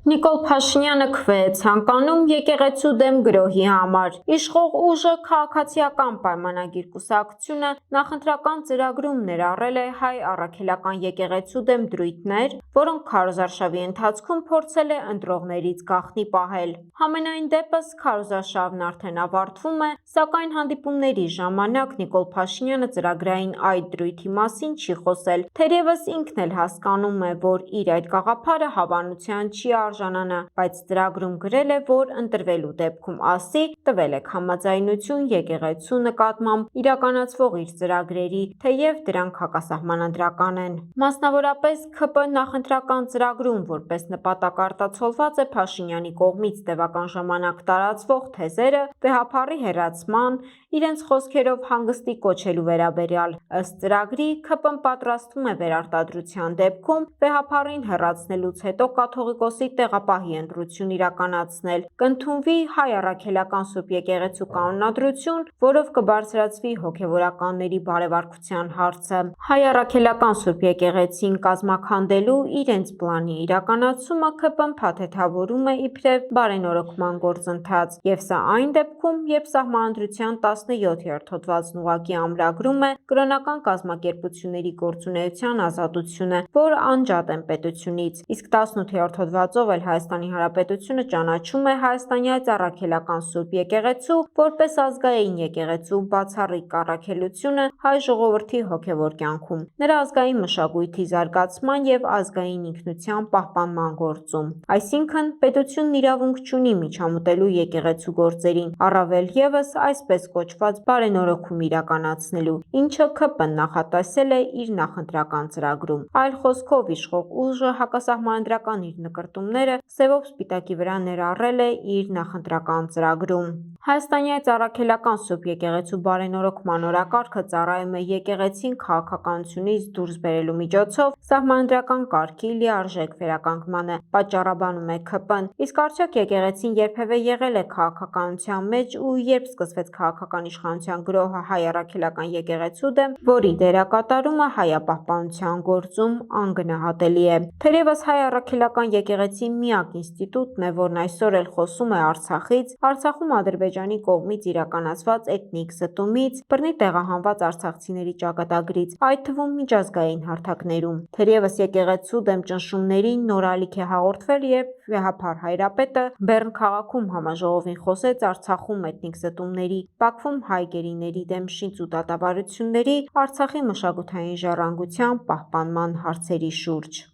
Նիկոլ Փաշինյանը քվե է ցանկանում եկեղեցու դեմ գրոհի համար։ Իշխող ուժը քաղաքացիական պայմանագիր կուսակցությունը նախընտրական ծրագրում ներառել է հայ առաքելական եկեղեցու դեմ դրույթներ, որոնք քարոզարշավի ընթացքում փորձել է ընտրողներից գաղտնի պահել։ Համենայն դեպս քարոզարշավն արդեն ավարտվում է, սակայն հանդիպումների ժամանակ Նիկոլ Փաշինյանը ծրագրային այդ դրույթի մասին չի խոսել, թերևս ինքն էլ հասկանում է, որ իր այդ գաղափարը հավանության չի արժանանա, բայց ծրագրում գրել է, որ ընտրվելու դեպքում ասի, տվել եք համաձայնություն եկեղեցու նկատմամբ իրականացվող իր ծրագրերի, թեև դրանք հակասահմանադրական են։ Մասնավորապես ՔՊ նախընտրական ծրագրում որպես նպատակ արտացոլված է Փաշինյանի կողմից տևական ժամանակ տարածվող թեզերը վեհափառի հեռացման, իրենց խոսքերով հանգստի կոչելու վերաբերյալ։ Ըստ ծրագրի ՔՊ-ն պատրաստվում է վերարտադրության դեպքում վեհափառին հեռացնելուց հետո կաթողիկոսի տեղապահի ընտրություն իրականացնել, կընդունվի հայ առաքելական Սուրբ եկեղեցու կանոնադրություն, որով կբարձրացվի հոգևորականների բարևարկության հարցը։ Հայ առաքելական Սուրբ եկեղեցին կազմաքանդելու իրենց պլանի իրականացումը ՔՊ-ն փաթեթավորում է իբրև բարենորոգման գործընթաց, եւ սա այն դեպքում, երբ Սահմանադրության 17-րդ հոդվածն ուղղակի ամրագրում է կրոնական կազմակերպությունների գործունեության ազատությունը, որ անջատ են պետությունից, իսկ 18-րդ հոդվածով էլ Հայաստանի Հանրապետությունը ճանաչում է հայաստանյաց առաքելական Սուրբ եկեղեցու որպես ազգային եկեղեցու բացառիկ առաքելությունը հայ ժողովրդի հոգևոր կյանքում, նրա ազգային մշակույթի զարգացման եւ ազգային ինքնության պահպանման գործում։ Այսինքն պետությունն իրավունք չունի միջամտելու եկեղեցու գործերին, առավել ևս այսպես կոչված բարենորոգում իրականացնելու, ինչը ՔՊ-ն նախատեսել է իր նախընտրական ծրագրում։ Այլ խոսքով իշխող ուժը հակասահմանադրական իր նկրտումները սևով սպիտակի վրա ներառել է իր նախընտրական ծրագրում։ Հայաստանյաց առաքելական Սուրբ եկեղեցու բարենորոգման օրակարգը ծառայում է եկեղեցին քաղաքականությունից դուրս բերելու միջոցով սահմանադրական կարգի լիարժեք վերականգնմանը, պատճառաբանում է ՔՊ-ն, իսկ արդյոք եկեղեցին երբևէ եղել է քաղաքականության մեջ ու երբ սկսվեց քաղաքական իշխանության գրոհը հայ առաքելական եկեղեցու դեմ, որի դերակատարումը հայապահպանության գործում անգնահատելի է։ Թերևս հայ առաքելական եկեղեցի միակ ինստիտուտն է, որն այսօր էլ խոսում է Արցախից, Արցախում Ադրբեջանի կողմից իրականացված էթնիկ զտումից, բռնի տեղահանված արցախցիների ճակատագրից, այդ թվում միջազգային հարթակներում։ Թերևս եկեղեցու դեմ ճնշումներին նոր ալիք է հաղորդվել, երբ վեհափառ Հայրապետը Բեռն քաղաքում համաժողովին խոսեց Արցախում էթնիկ զտումների, Բաքվում հայ գերիների դեմ շինծ ու դատավարությունների, Արցախի մշակութային ժառանգության պահպանման հարցերի շուրջ։